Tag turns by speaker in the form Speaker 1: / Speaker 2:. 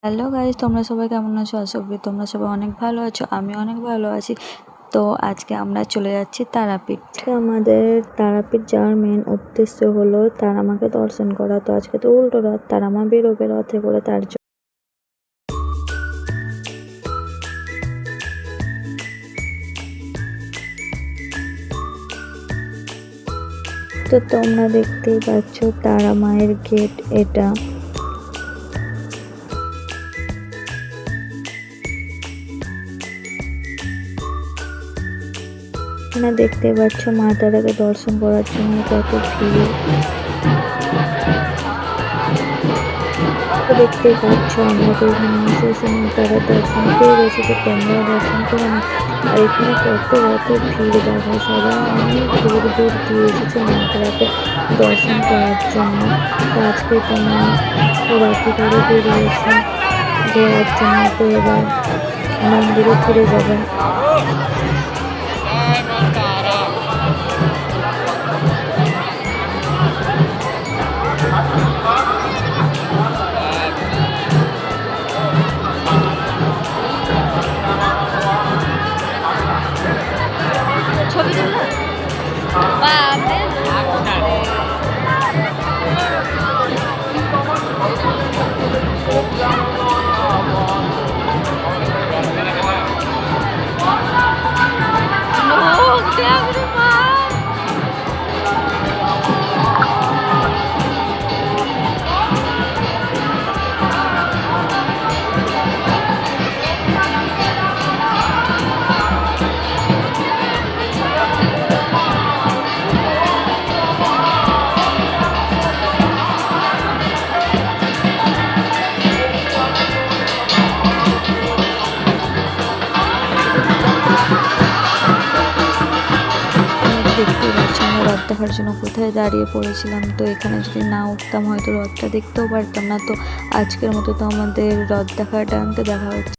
Speaker 1: Hello guys, তোমরা সবাই কেমন আছো? আশা করি তোমরা সবাই অনেক ভালো আছো। আমি অনেক ভালো আছি। তো আজকে আমরা চলে যাচ্ছি তারাপীঠ। আমাদের তারাপীঠ যাওয়ার মেন উদ্দেশ্য হলো তারা মাকে দর্শন করা। তো আজকে তো উল্টো রথ, তারা মা বেরোবে রথে করে, তার জন্য তো তোমরা দেখতেই পাচ্ছ তারা মায়ের গেট এটা। তোমরা দেখতে পাচ্ছ মা তারাকে দর্শন করার জন্য কত ভিড়। দেখতেই পাচ্ছ আমরা তো এখানে এসে মা তারার দর্শন পেয়ে গেছি, তো তোমরা দর্শন করে না। আর এখানে কত ভিড় দেখো, সবাই অনেক দূর দূর দিয়ে এসেছে মা তারাকে দর্শন করার জন্য। তো আজকে তোমার রথে করে বেরিয়েছে ঘোরার জন্য, তো এবার মন্দিরে ফিরে যাবে। ছবি তুলনা দেখতে পাচ্ছি আমরা রথ দেখার জন্য কোথায় দাঁড়িয়ে পড়েছিলাম। তো এখানে যদি না উঠতাম হয়তো রথটা দেখতেও পারতাম না। তো আজকের মতো তো আমাদের রথ দেখার টাইমটা দেখা হচ্ছে।